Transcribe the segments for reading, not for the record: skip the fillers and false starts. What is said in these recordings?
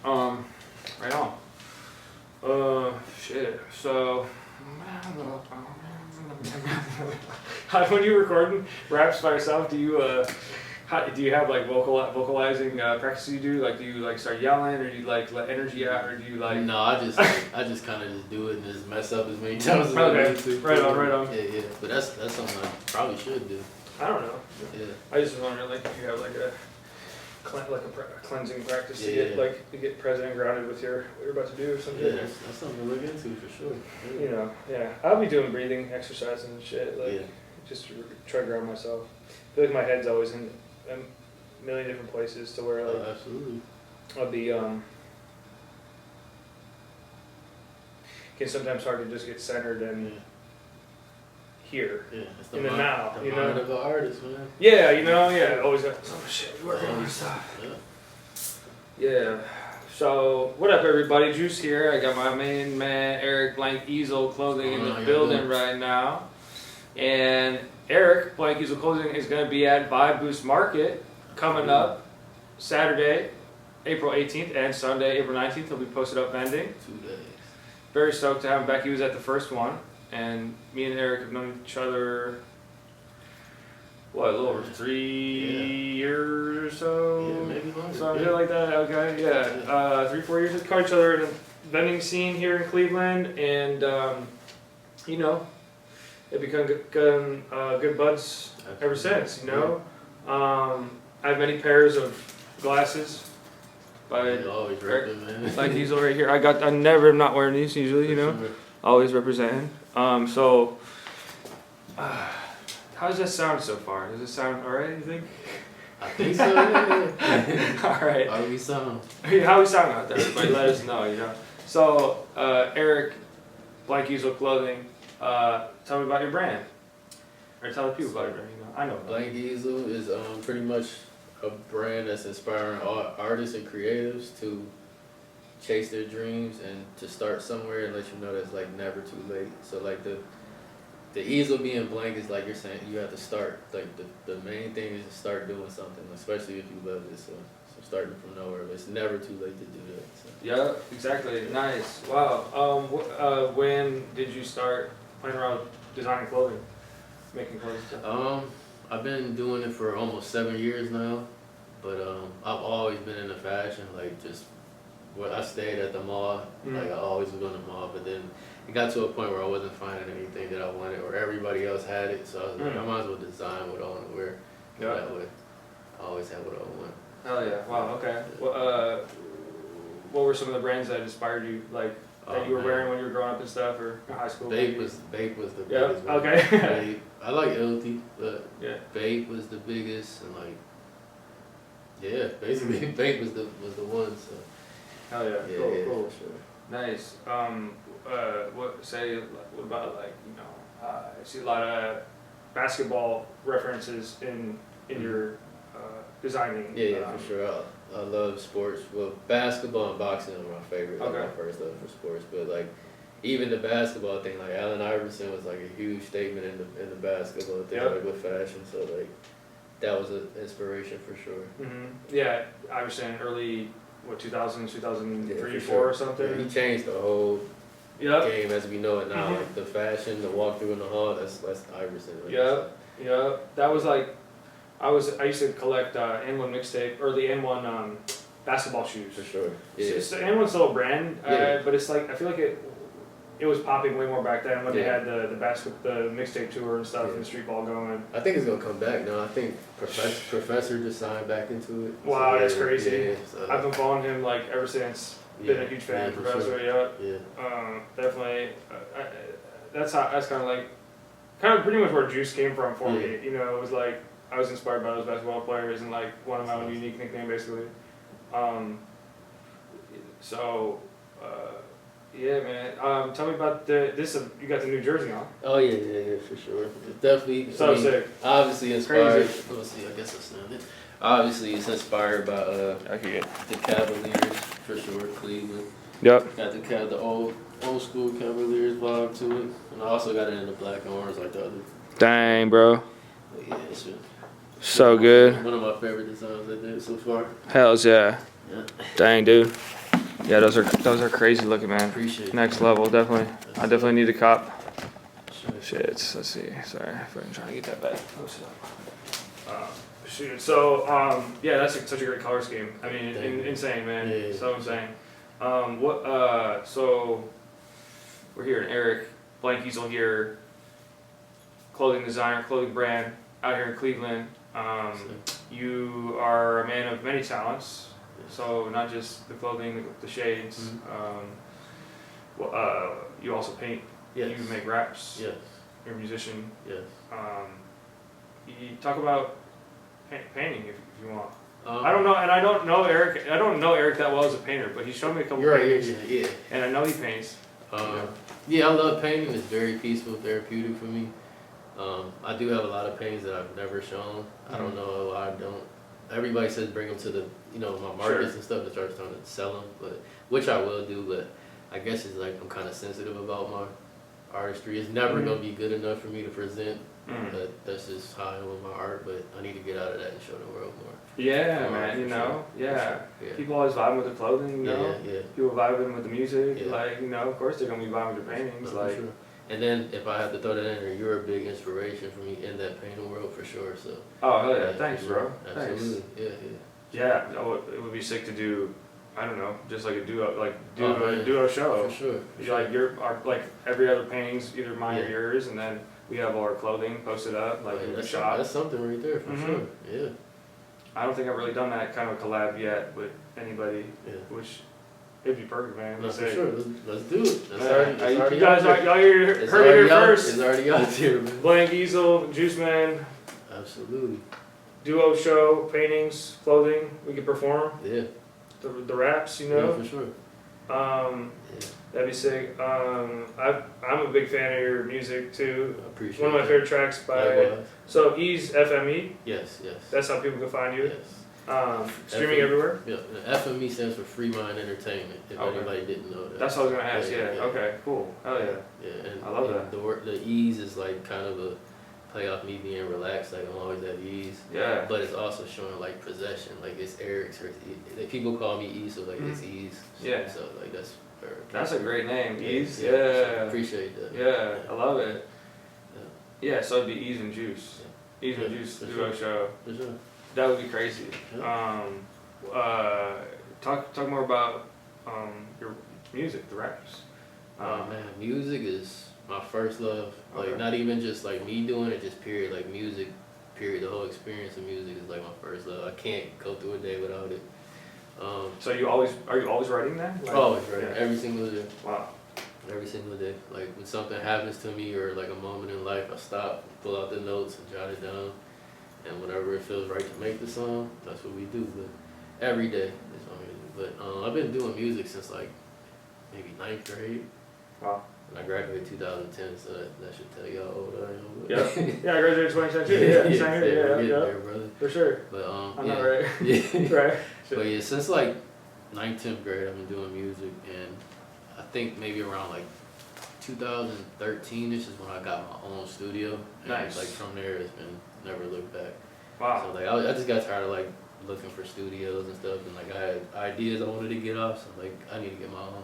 Right on. Shit. So, when you recording raps by yourself, do you do you have like vocalizing practices you do? Like, do you like start yelling, or do you like let energy out, or do you like? No, I just kind of just do it and just mess up as many times as I Okay. need to. Right on. Yeah. But that's something I probably should do. I don't know. Yeah. I just was wondering, like, if you have like a cleansing practice to get to get present and grounded with what you're about to do or something. Yeah, that's something to look into for sure. Yeah. You know, yeah. I'll be doing breathing exercises and shit, like just to try to ground myself. I feel like my head's always in a million different places to where like absolutely. I'll be it's sometimes hard to just get centered and here. Yeah, it's in the now, the you mind know. of an artist, man. Yeah, you know, yeah. Always got shit, working on stuff. Yeah. So, what up, everybody? Juice here. I got my main man, Eric Blank Easel Clothing in the building right now. And Eric Blank Easel Clothing is going to be at Vibe Boost Market coming up Saturday, April 18th, and Sunday, April 19th. He'll be posted up vending. 2 days. Very stoked to have him back. He was at the first one. And me and Eric have known each other, what, a little over 3 years or so? Yeah, maybe longer. Something like that, okay, yeah. 3-4 years. We've caught each other in the vending scene here in Cleveland, and, you know, they've become good buds ever since, you know. I have many pairs of glasses by Eric, like these over here. I'm not wearing these usually, you know. Always representing. So, how does that sound so far? Does it sound alright, you think? I think so, yeah. Alright. How do we sound? How we sound out there? Everybody let us know, you know. So, Eric, Blank Easel Clothing, tell me about your brand. Or tell the people about your brand, you know. I know. Blank Easel is pretty much a brand that's inspiring artists and creatives to chase their dreams and to start somewhere and let you know that's like never too late. So like the easel being blank is like you're saying you have to start. Like the main thing is to start doing something, especially if you love it. So starting from nowhere, but it's never too late to do that. So. Yeah, exactly. Nice. Wow. When did you start playing around with designing clothing, making clothes? I've been doing it for almost 7 years now, but I've always been into fashion, like just. Well, I stayed at the mall, like I always was going to the mall, but then it got to a point where I wasn't finding anything that I wanted, or everybody else had it, so I was like, I might as well design what I want to wear. Yeah. That way, I always have what I want. Hell yeah! Wow. Okay. Well, what were some of the brands that inspired you, like that you were wearing when you were growing up and stuff, or in high school? Bape was the biggest one. Okay. Bape. I like LT, but Bape was the biggest, and like, basically Bape was the one. So. Hell yeah, cool. Sure. Nice. What about like, you know, I see a lot of basketball references in your designing. Yeah, for sure. I love sports. Well, basketball and boxing are my favorite. Like my first love for sports, but like even the basketball thing, like Allen Iverson was like a huge statement in the basketball thing, like with fashion. So like that was an inspiration for sure. Yeah, Iverson early. What, 2000, 2003, 4 or something? Yeah, he changed the whole game as we know it now. Like the fashion, the walkthrough in the hall, that's Iverson. Right? Yeah. That was like, I used to collect N1 mixtape, or the N1 basketball shoes. For sure. Yeah. It's the N1's still a brand, but it's like, I feel like it was popping way more back then when they had the mixtape tour and stuff and street ball going. I think it's gonna come back now. I think Professor just signed back into it. Wow, so that's crazy. So. I've been following him like ever since. Been a huge fan of Professor. Sure. Definitely. That's kind of pretty much where Juice came from for me. You know, it was like I was inspired by those basketball players and like one of my own unique nickname basically. Yeah, man. Tell me about this. You got the New Jersey on. Oh yeah, for sure. It's definitely sick. Obviously inspired. Crazy. Let's see. I guess that's not it. Obviously, it's inspired by the Cavaliers for sure. Cleveland. Yep. Got the old school Cavaliers vibe to it, and I also got it in the black and orange like the other. Dang, bro. But yeah, it's so good. One of my favorite designs I did so far. Hells yeah. Dang, dude. Yeah, those are crazy looking, man. Appreciate it. Next level, definitely. I definitely need to cop. Sure. Shit, let's see. Sorry, I'm trying to get that back posted up. Shoot. So, yeah, that's such a great color scheme. I mean, insane, man. Yeah. So insane. So we're here in Eric Blank Easel here, clothing designer, clothing brand out here in Cleveland. You are a man of many talents. So not just the clothing, the shades. You also paint. Yes. You make raps. Yes. You're a musician. Yes. You talk about painting if you want. Um, I don't know, and I don't know Eric. I don't know Eric that well as a painter, but he showed me a couple You're right. paintings, Yeah. and I know he paints. Yeah, I love painting. It's very peaceful, therapeutic for me. I do have a lot of paintings that I've never shown. I don't know why I don't. Everybody says bring them to the, my markets and stuff to start trying to sell them, but which I will do. But I guess it's like I'm kind of sensitive about my artistry. It's never gonna be good enough for me to present. But that's just how I am with my art. But I need to get out of that and show the world more. Yeah, More man. art, for sure. Yeah. Yeah. People always vibe with the clothing, Yeah. People vibing with the music, Yeah. of course they're gonna be vibing with your paintings, No, for sure. And then if I have to throw that in there, you're a big inspiration for me in that painting world for sure. So. Oh hell yeah! Thanks, bro. Absolutely. Thanks. Yeah. It would be sick to do. I don't know, just like a duo, man. duo show. For sure. Like every other painting's either mine or yours, and then we have all our clothing posted up, like in the shop. That's something right there for sure. Yeah. I don't think I've really done that kind of collab yet with anybody, which it'd be perfect, man. No, for sure. Let's do it. You guys heard it here first. It's already out there, man. Blank Easel, Guicemann, Absolutely. duo show, paintings, clothing. We could perform Yeah. the raps, Yeah, for sure. That'd be sick. I'm a big fan of your music too. I appreciate One of my favorite tracks by so Ease FME. Yes. That's how people can find you. Yes. Streaming FME. everywhere. Yeah. The FME stands for Free Mind Entertainment. If anybody didn't know that. That's what I was gonna ask. Yeah. Okay. Cool. Hell yeah. Yeah. And I love that. The ease is like kind of a play off me being relaxed. Like I'm always at ease. Yeah. But it's also showing like possession. Like it's Eric's. Like people call me Ease, so like it's Ease. Yeah. So like that's. That's a great name, Ease. Yeah. Appreciate that. Yeah, I love it. Yeah, so it'd be Ease and Juice. Ease and Juice duo show. For sure. That would be crazy. Yeah. Talk more about your music, the raps. Man, music is my first love. Like Okay. not even just like me doing it, just period. Like music, period. The whole experience of music is like my first love. I can't go through a day without it. So are you always writing then? Like, Always writing, every single day. Wow. Every single day. Like when something happens to me or like a moment in life, I stop, pull out the notes and jot it down. And whenever it feels right to make the song, that's what we do. But every day is what we do. But I've been doing music since like maybe 9th grade. Wow. And I graduated 2010, so that should tell you how old I am. But Yeah, I graduated 2010 too. Yeah, same here. Yeah, there, brother. for sure. But I'm not right. Yeah. Right. But yeah, since like 9th, 10th grade, I've been doing music, and I think maybe around like 2013, this is when I got my own studio. And Nice. like from there, it's been never looked back. Wow. So like I just got tired of like looking for studios and stuff, and like I had ideas I wanted to get off, so like I need to get my own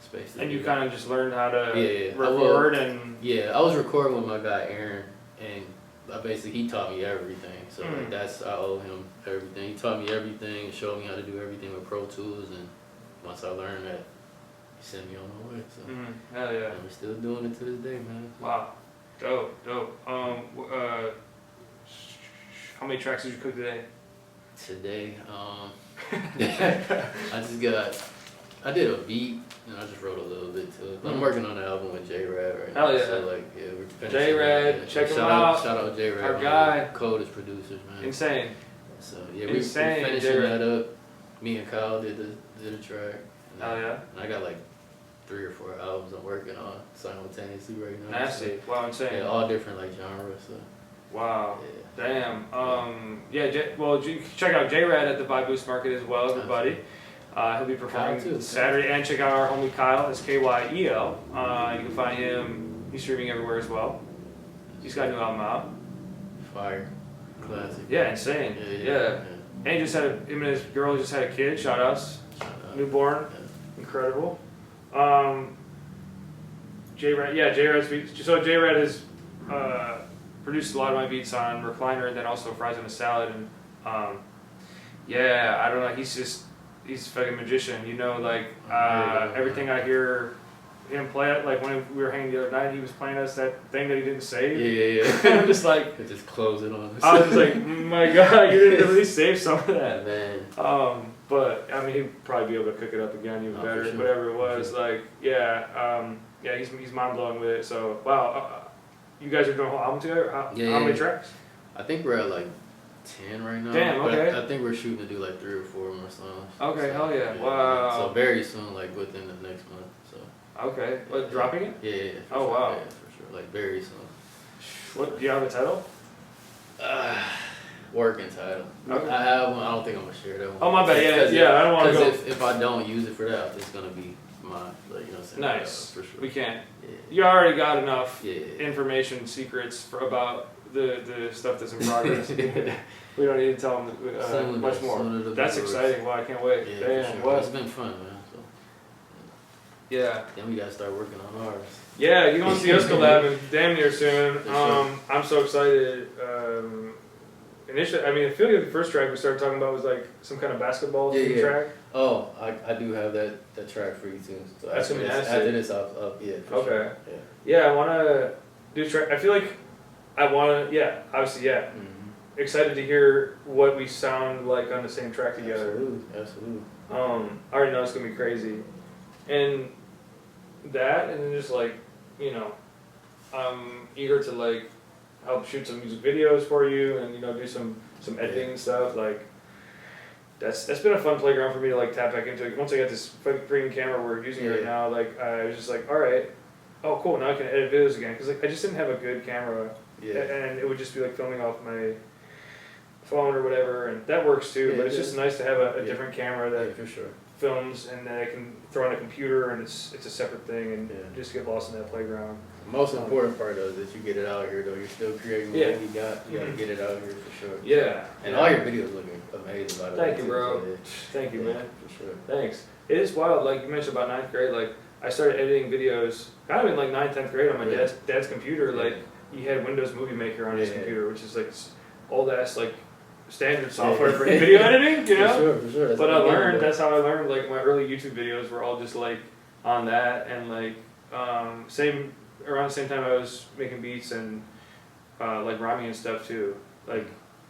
space. And you kind of just learned how to Yeah. record and Yeah, I was recording with my guy Aaron, and basically he taught me everything. So like that's I owe him everything. He taught me everything and showed me how to do everything with Pro Tools. And once I learned that, he sent me on my way. So hell yeah. and we're still doing it to this day, man. Wow. Dope. How many tracks did you cook today? Today, I did a beat and I just wrote a little bit to it. I'm working on an album with J-Rad right now. Hell yeah. So like, yeah, we're finishing J-Rad, it. check him Shout out. Shout out J-Rad. Our guy. Coldest producers, man. Insane. So yeah, we're Insane, finishing J-Rad. that up. Me and Kyle did the track. Hell yeah. And I got like 3 or 4 albums I'm working on simultaneously right now. Nasty. Wow, insane. Yeah, all different like genres. So Wow. yeah. Damn. Check out J-Rad at the Vibe Boost Market as well, everybody. He'll be performing Kyle too. Saturday, and check out our homie Kyle. It's Kyel. You can find him. He's streaming everywhere as well. He's got a new album out. Fire. Classic. Yeah, insane. Yeah. And he just him and his girl just had a kid. Shout outs. Shout out. Newborn. Incredible. J-Rad, yeah, J-Rad's beats. So J-Rad has produced a lot of my beats on Recliner and then also Fries in a Salad. And yeah, I don't know, he's a fucking magician, you know, like everything I hear him play it, like when we were hanging the other night, he was playing us that thing that he didn't save. Yeah. And I'm just like, just close it on us. I was just like, my God, you didn't at least save some of that. Man. But I mean, he'd probably be able to cook it up again even better, sure. whatever it was. Like, yeah, he's mind blowing with it. So wow, you guys are doing a whole album together. How many tracks? I think we're at like 10 right now. Damn, okay. But I think we're shooting to do like 3 or 4 more songs. Okay, so, hell yeah. Wow. So very soon, like within the next month. So. Okay, what, dropping it? Yeah. Oh sure. wow. Yeah, for sure. Like very soon. What, do you have a title? Working title. Okay. I have one. I don't think I'm gonna share that one. Oh my bad. Yeah. I don't want to go. Because if I don't use it for that, it's gonna be mine. Like, you know what I'm saying? Nice. For sure. We can't. Yeah. You already got enough Yeah. information, secrets about the stuff that's in progress. We don't need to tell them much more. That's exciting. Wow, I can't wait. Yeah, Damn, sure. what? It's been fun, man. So. Yeah. Then we gotta start working on ours. Yeah, you're gonna see us collab damn near soon. Sure. I'm so excited. Initially, I mean, I feel like the first track we started talking about was like some kind of basketball track. Oh, I do have that track for you too. So That's gonna be nice. After this, yeah. For Okay. Sure. Yeah, I wanna do track. I feel like I wanna. Yeah, obviously, yeah. Mm-hmm. Excited to hear what we sound like on the same track together. Absolutely. I already know it's gonna be crazy, and that, and then just like, you know, I'm eager to like help shoot some music videos for you, and you know, do some editing and stuff. Like, that's been a fun playground for me to like tap back into. Once I got this freaking camera we're using right now, like I was just like, all right, oh cool, now I can edit videos again, because like I just didn't have a good camera, and it would just be like filming off my phone or whatever, and that works too. But it's just nice to have a different camera that for sure films, and then I can throw on a computer, and it's a separate thing, and just get lost in that playground. The most important part though is that you get it out here though. You're still creating what you got. You gotta get it out here for sure. Yeah. And all your videos looking amazing by the way. Thank you, bro. So, Thank you, man. For sure. Thanks. It is wild, like you mentioned about 9th grade, like I started editing videos kind of in like 9th, 10th grade on my dad's computer. Like he had Windows Movie Maker on his computer, which is like old ass like standard software for video editing, you know? For sure. But that's how I learned, like my early YouTube videos were all just like on that, and like around the same time I was making beats and like rhyming and stuff too. Like,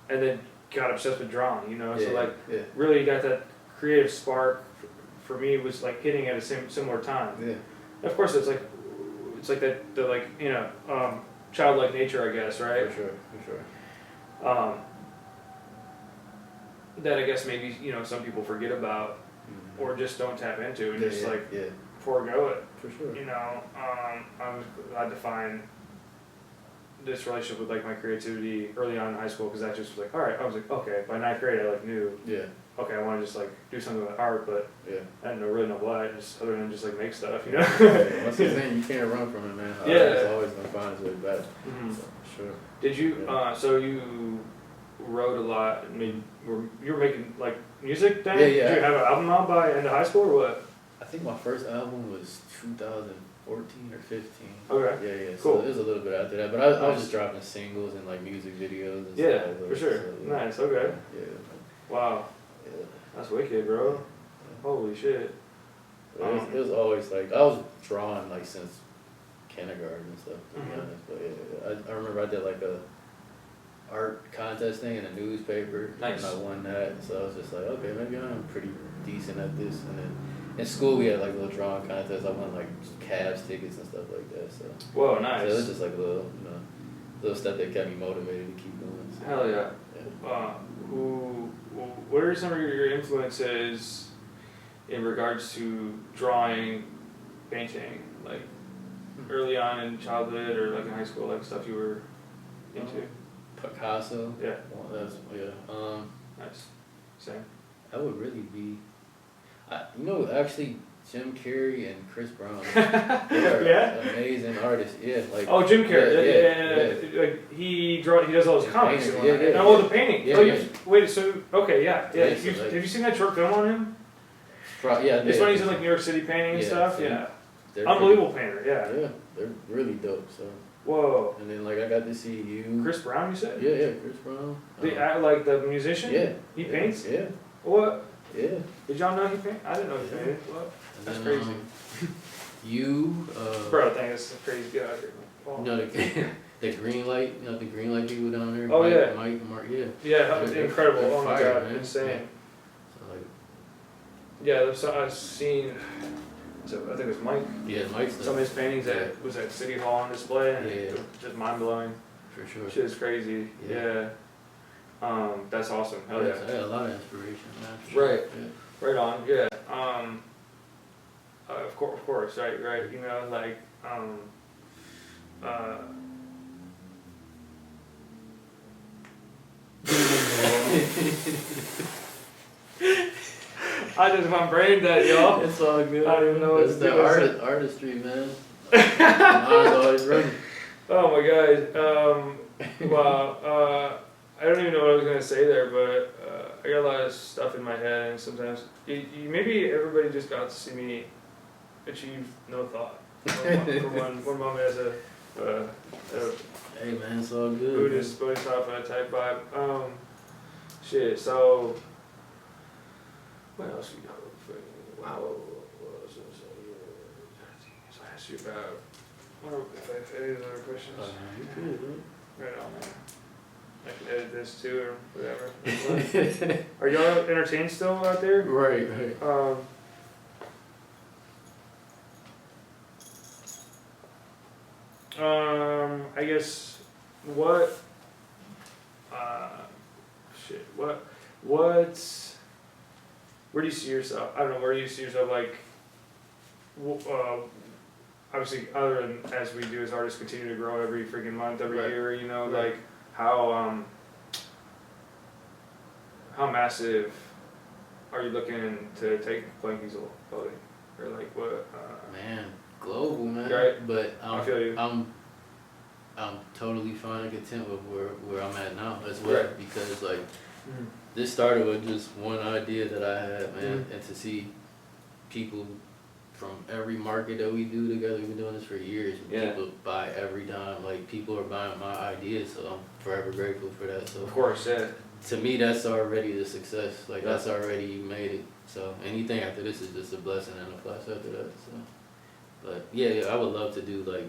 and then got obsessed with drawing, you know? So like really got that creative spark for me was like hitting at a similar time. Yeah. Of course it's like that the like, you know, childlike nature, I guess, right? For sure. That I guess maybe, you know, some people forget about or just don't tap into, and just forego it. For sure. You know, I'm glad to find this relationship with like my creativity early on in high school, because that just was like, all right, I was like, okay, by 9th grade I like knew, okay, I want to just like do something with art, but I didn't really know what, just other than just like make stuff, you know. That's the thing, you can't run from it, man. It's always gonna find its way back. So, for sure. Did you? So you wrote a lot. I mean, you were making like music then? Did you have an album out by end of high school or what? I think my first album was 2014 or 15. Okay. Yeah. Cool. So it was a little bit after that, but I was just dropping singles and like music videos and stuff like that. For sure. So, Nice. Okay. Yeah. Wow. Yeah. That's wicked, bro. Holy shit. It was always like, I was drawing like since kindergarten and stuff, to be honest. But I remember I did like a art contest thing in a newspaper. Nice. And I won that, so I was just like, okay, maybe I'm pretty decent at this. And then in school we had like little drawing contests. I won like Cavs tickets and stuff like that. So whoa, nice. So it was just like little stuff that kept me motivated to keep going. So, hell yeah. What are some of your influences in regards to drawing, painting, like early on in childhood or like in high school, like stuff you were into? Picasso. Yeah. Well, nice. Same. That would really be, actually Jim Carrey and Chris Brown. They're amazing artists. Yeah, like. Oh, Jim Carrey. Like he does all his comics. The painting. Yeah, wait. So okay, yeah. Yeah, have you seen that short film on him? Yeah, It's funny he's in like New York City painting and stuff. so Yeah, they're unbelievable painter. Yeah. Yeah, they're really dope. So. Whoa. And then like I got to see you. Chris Brown, you said? Yeah, Chris Brown. Like the musician? Yeah. He paints? Yeah. What? Yeah. Did y'all know he painted? I didn't know he painted. What? That's then, crazy. You. Bro, I think it's crazy. Get out of here. Oh. You know the green light. You know the green light people down there. Oh, yeah. Mike, Mark. Yeah. Yeah, incredible. They're Oh my fire, god, man. insane. So like. Yeah, I've seen. So I think it was Mike. Yeah, Mike's Some of his paintings that was at City Hall on display, and Yeah. it was just mind blowing. For sure. Shit is crazy. Yeah. That's awesome. Hell yeah. I had a lot of inspiration, man. For sure. Right. Yeah. Right on. Yeah. Of course. Right. You know, like I just my brain dead, y'all. It's all good. I don't even know what It's to the do. artistry, man. Mine's always running. Oh my god. Wow. I don't even know what I was gonna say there, but I got a lot of stuff in my head, and sometimes maybe everybody just got to see me achieve no thought for one moment as a Hey man, it's all good. Buddhist bodhisattva type vibe. Shit. So what else we got? Wow. What else was I say? So I asked you about. I wonder if I have any other questions. You good, man. Right on, man. I can edit this too, or whatever. Are y'all entertained still out there? Right. I guess what's where do you see yourself? I don't know. Where do you see yourself? Like, obviously, other than as we do as artists, continue to grow every freaking month, every Right. year. You know, Right. like how massive are you looking to take Blank Easel clothing, or like what? Man, global, man. Right. But I feel you. I'm totally fine and content with where I'm at now as well. Right. Because like this started with just one idea that I had, man, and to see people from every market that we do together, we've been doing this for years, and Yeah. people buy every time. Like people are buying my ideas, so I'm forever grateful for that. So Of course, yeah. to me, that's already the success. Like Yeah. that's already you made it. So anything after this is just a blessing and a plus after that. So, but yeah, I would love to do like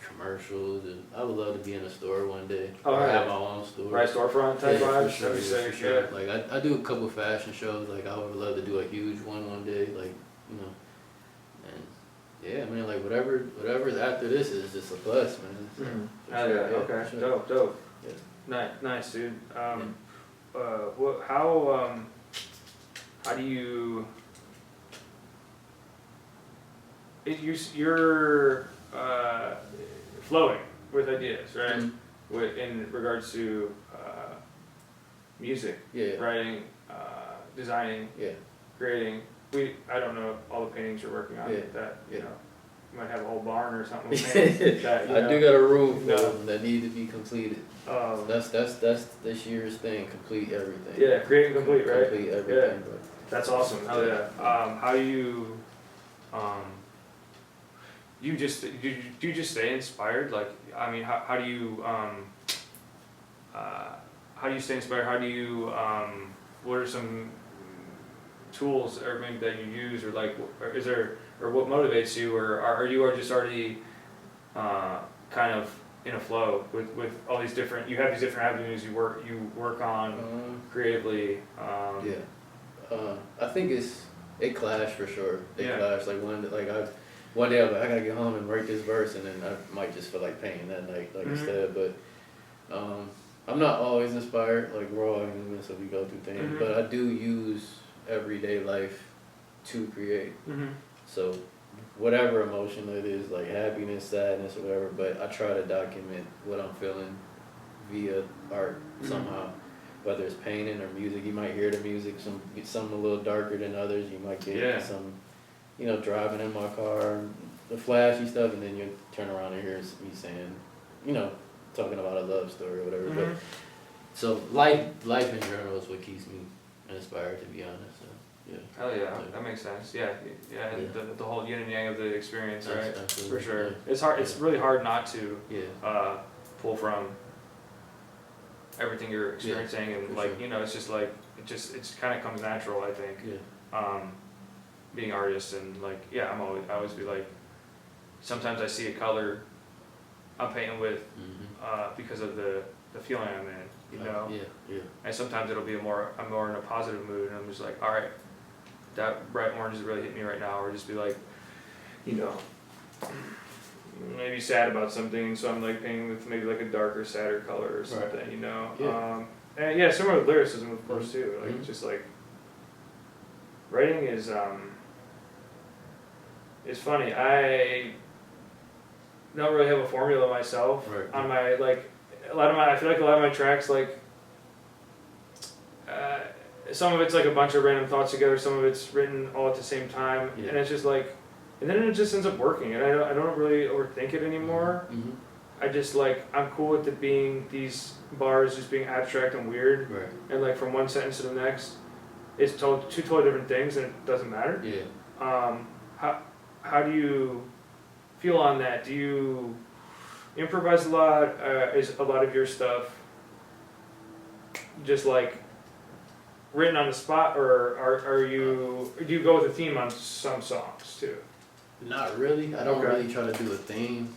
commercials, and I would love to be in a store one day. Oh, or right. have my own store. Right, storefront type Yeah, vibes. for sure, That'd be yeah, sick, for sure. yeah. Like I do a couple fashion shows. Like I would love to do a huge one day. Like you know, and yeah, man. Like whatever's after this is just a plus, man. So, for Hell sure, yeah. Okay. for sure. Dope. Yeah. Nice, dude. How do you? You're flowing with ideas, right? Mm-hmm. In regards to music, Yeah. writing, designing, Yeah. creating. I don't know all the paintings you're working on. Yeah. That you Yeah. know, you might have a whole barn or something. With paintings that, you I know, do got a room full No. of them that need to be completed. That's this year's thing. Complete everything. Yeah, create and complete, right? Complete everything, bro. That's awesome. Hell yeah. How do you, do you just stay inspired? Like, I mean, how do you stay inspired? How do you, what are some tools or maybe that you use, or like, or is there, or what motivates you, or are you just already, kind of in a flow with all these different, you have these different avenues you work on creatively? I think it clashed for sure. It Yeah. clashed. Like one day I was like, I gotta get home and write this verse, and then I might just feel like painting that night, like instead. But I'm not always inspired. Like we're all human, so we go through things. But I do use everyday life to create. So whatever emotion it is, like happiness, sadness, or whatever. But I try to document what I'm feeling via art somehow. Whether it's painting or music, you might hear the music, some a little darker than others. You might get some, you know, driving in my car, the flashy stuff, and then you turn around and hear me saying, you know, talking about a love story or whatever. But so life in general is what keeps me inspired, to be honest. So. Yeah. Oh yeah, that makes sense. Yeah, yeah, and the whole yin and yang of the experience, right? Absolutely. For sure. Yeah. It's hard. Yeah. It's really hard not to Yeah. pull from everything you're experiencing, and for like sure. you know, it's just like it's kind of comes natural. I think. Yeah. Being artists and like yeah, I always be like, sometimes I see a color I'm painting with because of the feeling I'm in, you know. Yeah. Yeah. And sometimes it'll be I'm more in a positive mood, and I'm just like, all right, that bright orange is really hitting me right now, or just be like, you know, maybe sad about something, so I'm like painting with maybe like a darker, sadder color or something, Right. you know. Yeah. And yeah, similar with lyricism, of course, too. Like it's just like writing is funny. I don't really have a formula myself on my like I feel like a lot of my tracks like. Some of it's like a bunch of random thoughts together. Some of it's written all at the same time, and it's just like, and then it just ends up working. And I don't really overthink it anymore. Mm-hmm. I just like I'm cool with it being these bars just being abstract and weird, Right. and like from one sentence to the next, it's told two totally different things, and it doesn't matter. Yeah. How do you feel on that? Do you improvise a lot? Is a lot of your stuff just like written on the spot, or do you go with a theme on some songs too? Not really. I don't really try to do a theme.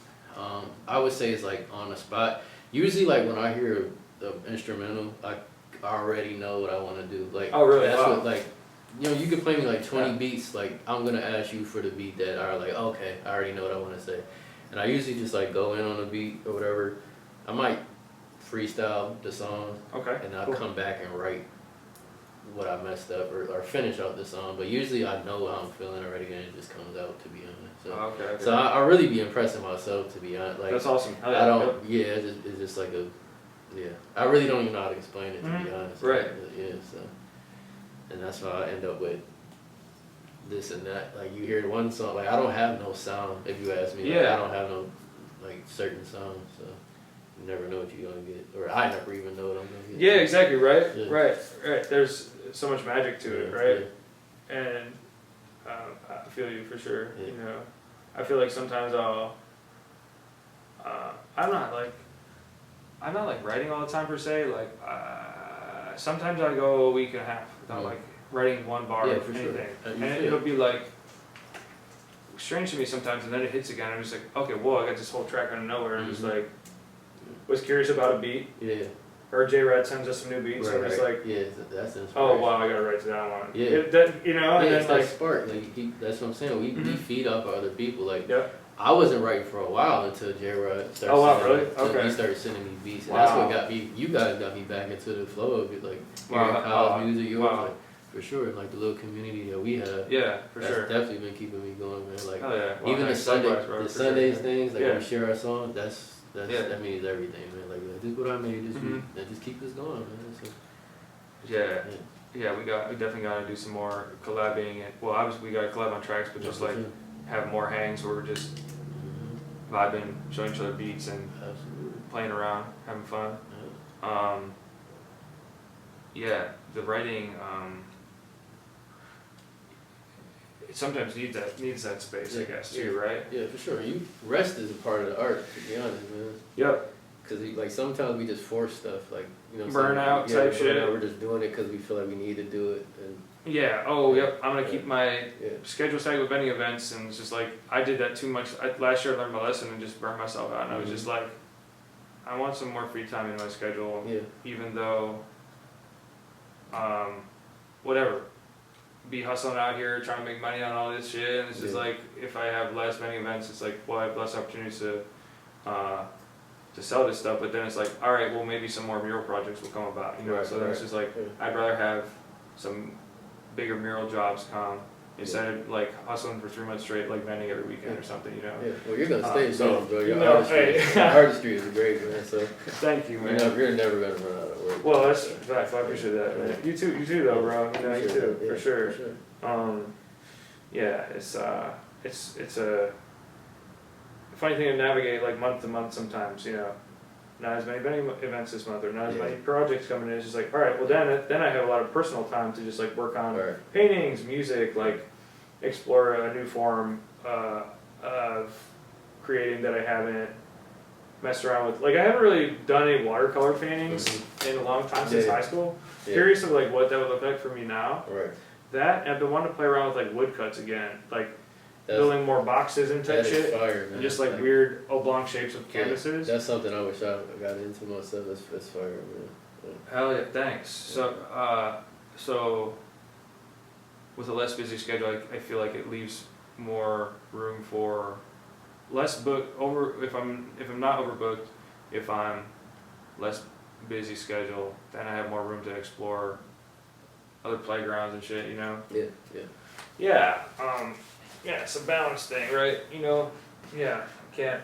I would say it's like on the spot. Usually, like when I hear the instrumental, I already know what I want to do. Like, oh really? That's wow. what like, you know, you could play me like 20 beats. Like I'm gonna ask you for the beat that are like, okay, I already know what I want to say, and I usually just like go in on the beat or whatever. I might freestyle the song, and I'll come back and write what I messed up or finish out the song. But usually I know how I'm feeling already, and it just comes out, to be honest. So, so I really be impressing myself, to be honest. Like, that's awesome. I don't. Yeah, it's just like a. Yeah, I really don't even know how to explain it, to be honest. Right. Yeah. So, and that's why I end up with this and that. Like you hear one song, like I don't have no sound. If you ask me, like, I don't have no like certain sound. So. You never know what you're gonna get, or I never even know what I'm gonna get. Yeah, exactly. Right. Yeah. Right. There's so much magic to it, right? Yeah. And I feel you for sure. Yeah. You know, I feel like sometimes I'm not like writing all the time per se. Like sometimes I go a week and a half without like writing one bar of anything, and it'll be like strange to me sometimes, and then it hits again. I'm just like, okay, whoa, I got this whole track out of nowhere, and I'm just like. Was curious about a beat. Yeah. Or J Rad sends us some new beats. So I'm just like, that's inspiration. Oh wow, I gotta write to that one. Yeah. You know, and it's then like spark. Like that's what I'm saying. We feed off of other people. Like I wasn't writing for a while until J Rad started. Oh wow, really? He started sending me beats, and that's what got me. You guys got me back into the flow of it, like hearing Kyle's music. Yours, like, for sure, like the little community that we have. Yeah, for sure. That's definitely been keeping me going, man. Like even the Sundays things, like we share our songs. That means everything, man. Like this is what I made this week. And just keep this going, man. So, we definitely gotta do some more collabing. And well, obviously we gotta collab on tracks, but just like have more hangs where we're just vibing, showing each other beats, and playing around, having fun. The writing. It sometimes needs that space, I guess, too, right? Yeah, for sure. Rest is a part of the art, to be honest, man. Yep. Because like sometimes we just force stuff, like burnout type shit. We're just doing it because we feel like we need to do it. And yep. I'm gonna keep my schedule stacked with vending events, and it's just like I did that too much. Last year I learned my lesson and just burned myself out, and I was just like, I want some more free time in my schedule. Yeah. Even though, whatever. Be hustling out here trying to make money on all this shit, and it's just like if I have less vending events, it's like well I have less opportunities to sell this stuff, but then it's like all right, well maybe some more mural projects will come about, you know. So then it's just like I'd rather have some bigger mural jobs come instead of like hustling for 3 months straight, like vending every weekend or something, you know. Yeah. Well, you're gonna stay strong, bro. Your artistry is great, man. So thank you, man. You're never gonna run out of work. Well, that's facts. I appreciate that, man. You too, though, bro. You know, you too, for sure. It's a funny thing to navigate like month to month sometimes, you know. not as many vending events this month, or not as Yeah. many projects coming in. It's just like, all right, well then I have a lot of personal time to just like work on Right. paintings, music, like explore a new form of creating that I haven't messed around with. Like I haven't really done any watercolor paintings in a long time since Yeah. high school. Yeah. Curious of like what that would look like for me now. Right. That, and I've been wanting to play around with like woodcuts again, like That's, building more boxes and type that is shit, fire, man. and just like weird oblong shapes of Yeah, canvases. that's something I wish I got into myself. That's fire, man. Hell yeah, thanks. So with a less busy schedule, I feel like it leaves more room for less if I'm not overbooked, if I'm less busy schedule, then I have more room to explore other playgrounds and shit, you know? Yeah, yeah. Yeah, yeah, it's a balance thing, right? You know, yeah, can't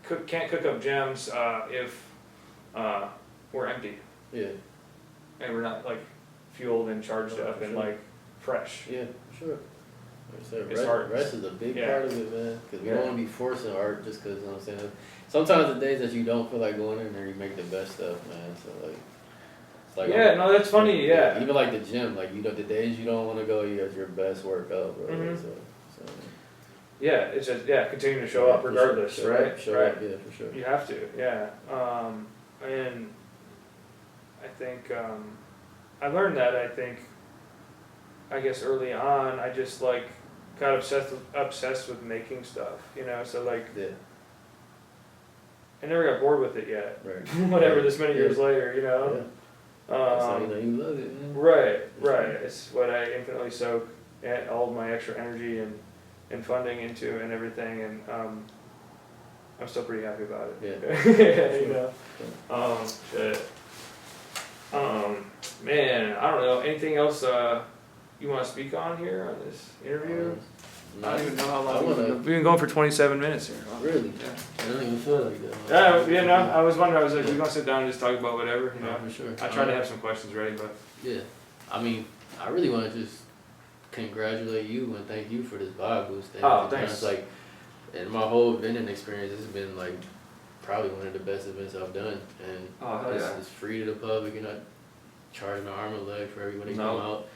cook up gems if we're empty Yeah, and we're not like fueled and charged Oh, up for and sure. like fresh. yeah, for sure. Like I said, It's hard. rest is a big Yeah. part of it, man. Because we Yeah. don't want to be forcing art just because, you know what I'm saying? Sometimes the days that you don't feel like going in there, you make the best stuff, man. So, like, it's like, Yeah, no, that's funny. Yeah, Even like the gym, like, you know, the days you don't want to go, you have your best workout, bro. Mhm. So, yeah, it's just continue to show yeah, up for regardless, sure. right? Show right. up, yeah, for sure. You have to, yeah. And I think I learned that. I guess early on, I just like got obsessed with making stuff, you know. So like, Yeah, I never got bored with it yet. right. Whatever, this many years later, you know. Yeah. That's how you know you love it, man. Right. It's what I infinitely soak all of my extra energy and funding into and everything, and I'm still pretty happy about it. Yeah. You know. Shit. Man, I don't know. Anything else you want to speak on here on this interview? I don't even know how long we've been going for 27 minutes here. Really? Yeah. I don't even feel like that. Yeah, no, I was wondering, I was like, we're gonna sit down and just talk about whatever, you know? For sure. I tried to have some questions ready, but. Yeah. I mean, I really want to just congratulate you and thank you for this vibe boost thing. Oh, To be thanks. honest, like, in my whole vending experience, this has been like probably one of the best events I've done. And Oh, hell yeah. it's free to the public. You're not charging an arm and leg for everybody to No. come out.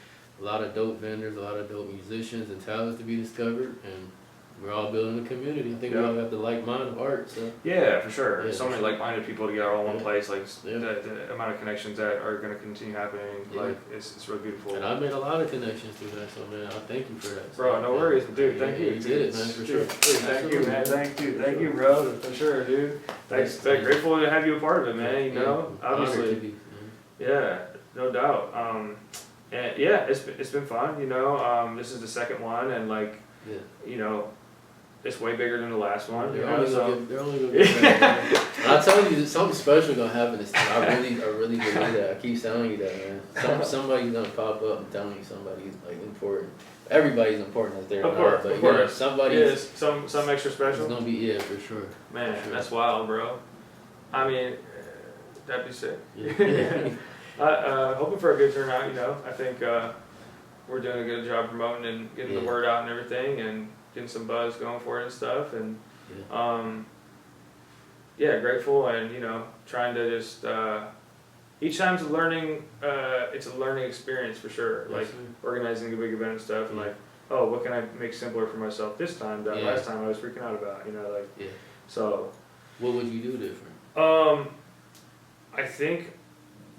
A lot of dope vendors, a lot of dope musicians and talents to be discovered, and we're all building a community. I think we Yeah. all have the like mind of art, so Yeah, for sure. Yeah, So for many sure. like-minded people together all in one Yeah. place, like Yeah. the amount of connections that are gonna continue happening, Yeah. like, it's really beautiful. and I've made a lot of connections through that, so man, I thank you for that. Bro, no worries, dude, Yeah, thank you. You did it, man, for sure. Dude, thank you, man, Absolutely. thank you, bro, for sure, dude. Thanks, Yeah. grateful to have you a part of it, man, you know, Yeah, honored to obviously. be, Yeah, no doubt. And yeah, it's been fun, you know, this is the second one, and like, yeah. you know, it's way bigger than the last one, you They're know, only so. gonna get better, man. And I tell you, something special gonna happen this time. I really believe that. I keep telling you that, man. Somebody's gonna pop up. I'm telling you, somebody's like important. Everybody's important as they're Of not, course, but of you know, course. somebody's Yes, some extra it's special. gonna be, yeah, for sure. Man, For sure. that's wild, bro. I mean, that'd be sick. Yeah. Hoping for a good turnout, you know. I think we're doing a good job promoting and getting the Yeah. word out and everything, and getting some buzz going for it and stuff. And yeah, grateful, and you know, trying to just each time's a learning. It's a learning experience for sure. Yes, Like sir. organizing a big event and stuff, and Yeah. like, oh, what can I make simpler for myself this time that Yeah. last time I was freaking out about, you know, like. Yeah. So. What would you do different? I think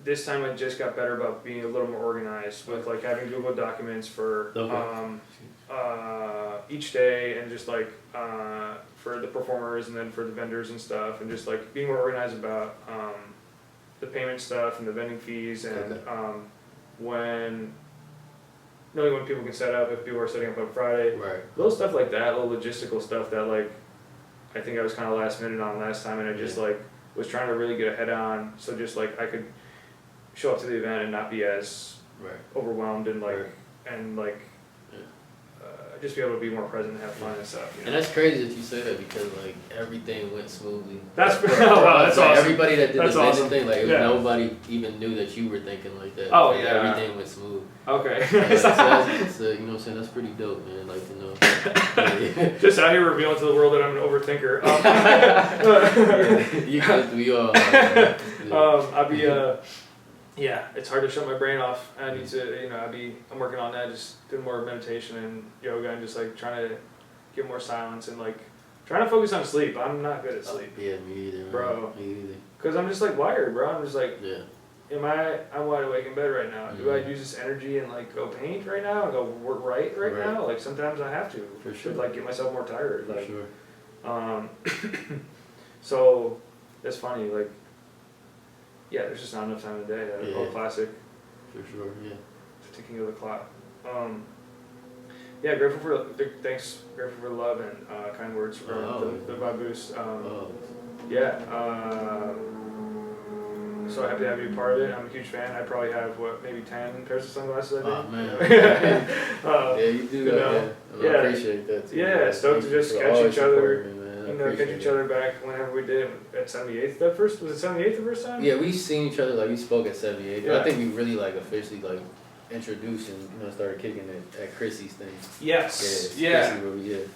this time I just got better about being a little more organized with like having Google Documents for Okay. each day, and just like for the performers and then for the vendors and stuff, and just like being more organized about the payment stuff and the vending fees, and Okay. knowing when people can set up, if people are setting up on Friday, Right. little stuff like that, little logistical stuff that like I think I was kind of last minute on last time, and I just Yeah. like was trying to really get ahead on, so just like I could show up to the event and not be as Right. overwhelmed and like Right. and like just be able to be more present and have fun and stuff. You know? And that's crazy that you say that because like everything went smoothly. That's For that's like, awesome. everybody that did That's the vending awesome. thing, like Yeah. nobody even knew that you were thinking like that. Oh, Like, yeah. everything went smooth. Okay. So that's, you know what I'm saying? That's pretty dope, man. Like to know. Just out here revealing to the world that I'm an overthinker. Yeah, you could, we all. Yeah. I'd be yeah, it's hard to shut my brain off. I need to, you know, I'm working on that, just doing more meditation and yoga and just like trying to get more silence and like trying to focus on sleep. I'm not good at sleep, Yeah, me either, man. Bro. Me either. cause I'm just like wired, bro. I'm just like, Yeah. I'm wide awake in bed right now. Do I use this energy and like go paint right now and go work right now? Like sometimes I have to. For sure. To like get myself more tired. For Like, sure. so it's funny, like, yeah, there's just not enough time in the day. That Yeah. old classic. For sure, yeah. Ticking of the clock. Yeah, grateful for the love and kind words from the vibe boost. Yeah. So happy to have you a part of it. I'm a huge fan. I probably have maybe 10 pairs of sunglasses. I think. Oh man. Yeah, you do. you know, I appreciate that too. Yeah, man. stoked to Thank you just for catch always each other. supporting me, man. I You know, catch appreciate each it. other back whenever we did at 78th. That first was it 78th the first time? Yeah, we've seen each other, like we spoke at 78. Yeah. I think we really like officially like introduced and started kicking it at Chrissy's thing. Yes. Yeah. Yeah. Chrissy, where we, Yep.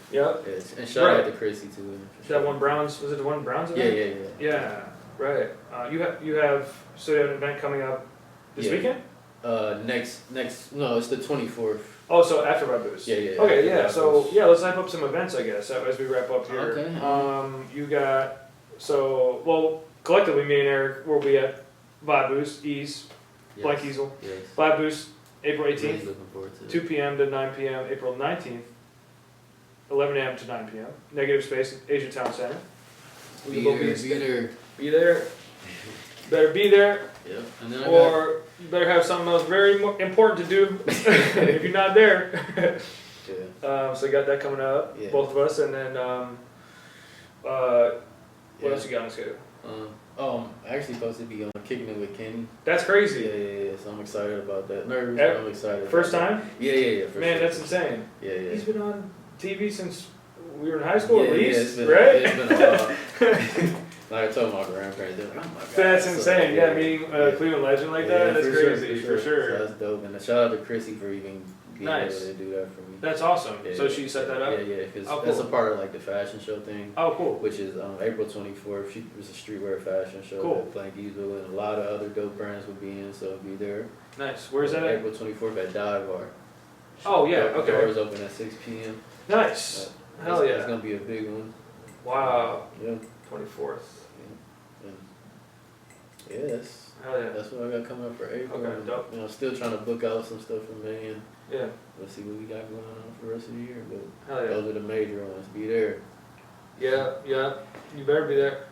yeah. And shout out Right. to Chrissy too. That one Browns, was it the one Browns Yeah, event? yeah. Yeah, right. You have an event coming up this Yeah. weekend? No, it's the 24th. Oh, so after my boost. Yeah, yeah. Okay, after yeah. that So was- yeah, let's hype up some events, I guess, as we wrap up here. Okay. You got collectively, me and Eric will be at Vibe Boost, Ease, Blank Yes. Easel. Yes. Vibe Boost, April Really 18th, looking forward to it. 2 p.m. to 9 p.m. April 19th, 11 a.m. to 9 p.m. Negative Space, Asia Town Center. We will Be there. be there. Better be there. Yeah. And then Or you better have something else very important to do if you're not there. Yeah. So you got that coming up, Yeah. both of us, and then what else you got on schedule? I'm actually supposed to be kicking it with Kenny. That's crazy. Yeah. So I'm excited about that. Nervous, Eh, but I'm excited. First about time? that. Yeah. For Man, sure. that's insane. Yeah. He's been on TV since we were in high school, at least, it's been, right? It's been a while. Like I told my grandparents, they're like, oh my god. That's So, insane. Yeah, meeting a Cleveland legend like that, that's crazy, for sure. So that's dope. And shout out to Chrissy for even being Nice. able to do that for me. That's awesome. Yeah, So she set that up? Yeah, because Oh, that's cool. a part of like the fashion show thing, Oh, cool. which is April 24th. She was a streetwear fashion show Cool. at Blank Easel, and a lot of other dope brands will be in, so I'll be there. Nice. Where's that at? April 24th at Dive Bar. Oh, yeah, okay. Doors open at 6 p.m. Nice. Hell It's yeah. gonna be a big one. Wow. Yeah. 24th. Yeah, Hell yeah. that's what I got coming up for April. Okay, And, dope. still trying to book out some stuff for May, and Yeah. let's see what we got going on for the rest of the year. But Hell yeah. those are the major ones. Be there. Yeah. You better be there.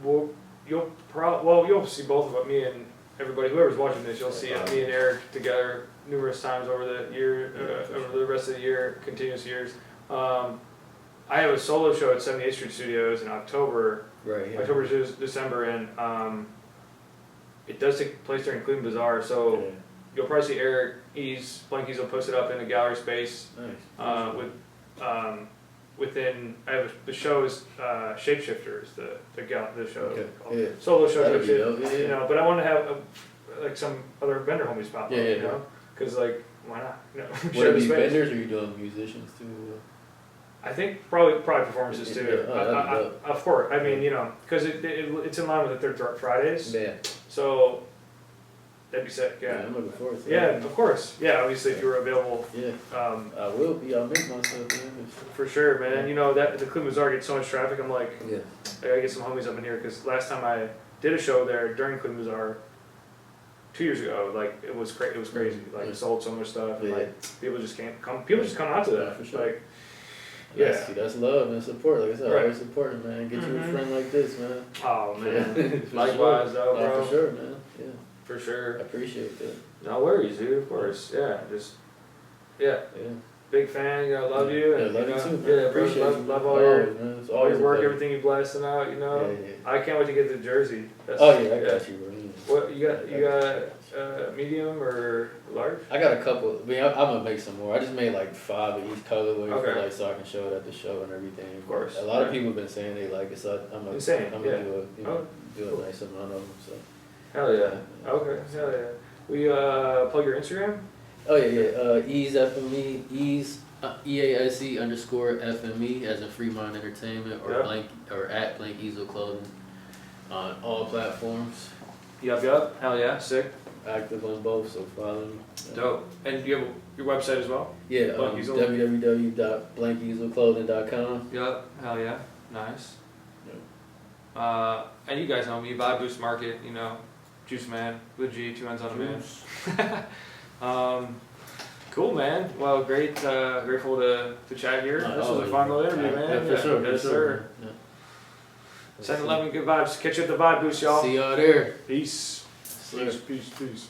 You'll see both of me and everybody, whoever's watching this, you'll see me and Eric together numerous times over the year, over the rest of the year, continuous years. I have a solo show at 78th Street Studios in October, Right. Yeah. October to December, and it does take place during Cleveland Bazaar, so Yeah. you'll probably see Eric Blankies will post it up in a gallery space. Nice. The show is Shapeshifters, the show. Okay. called. Yeah. Solo show, That'd type be shit, dope. Yeah. you know. But I want to have like some other vendor homies pop up, Yeah, you know, because like why not? You know, Would share it the be space. vendors or are you doing musicians too? I think probably performances too. Yeah, that'd be dope. Of course, I mean, you know, because it's in line with the Third Fridays, Yeah. so that'd be sick. Yeah, Yeah. I'm looking forward to Yeah, that. of course. Yeah, obviously if you were available. Yeah. Um, I will be. I'll make myself in. For sure, man. You know that the Cleveland Bazaar gets so much traffic. I'm like, Yeah. I gotta get some homies up in here because last time I did a show there during Cleveland Bazaar 2 years ago, like it was crazy. Like Yeah. sold so much stuff, and Yeah. like people just can't come. People just come out to that. Yeah, for sure. Like, That's, yeah. that's love and support. Like I said, Right. always supporting, man. Get you a Mhm. friend like this, man. Oh man. For Likewise, sure. though, No, bro. for sure, man. Yeah. For I sure. appreciate that. No worries, dude. Of course. Yeah. Just yeah. Yeah. Big fan. You know, love you. Yeah, And, love you you know, too, man. Yeah, bro. Appreciate Love, you. love all your man. It's all always your work, a pleasure. everything you blasting out. You know. Yeah. I can't wait to get to Jersey. That's, Oh yeah, I got you, bro. What you got? You got? medium or large? I got a couple. I mean, I'm gonna make some more. I just made like 5 of each colorway Okay. for like so I can show it at the show and everything. Of course. A lot of Yeah. people have been saying they like it, so I'm gonna Insane, I'm yeah. gonna do Cool. a nice amount of them. So. Hell yeah. Okay. Hell yeah. We plug your Instagram. Oh yeah. Ease FME EASE _ FME as in Fremont Entertainment or Yeah. blank or at Blank Easel Clothing on all platforms. Yup. Hell yeah. Sick. Active on both, so follow me. Dope. And you have your website as well? Yeah, Blank Easel. www.blankeaselclothing.com. Yup. Hell yeah. Nice. Yep. And you guys know me, Vibe Boost Market, you know, Guicemann with a G, 2 N's on a man. Cool, man. Well, great, grateful to chat here. This was a fun little interview, man. Yeah, for sure. Yes, sir. Yeah. Send 11 good vibes. Catch you at the Vibe Boost, y'all. See y'all there. Peace. Sir. Peace.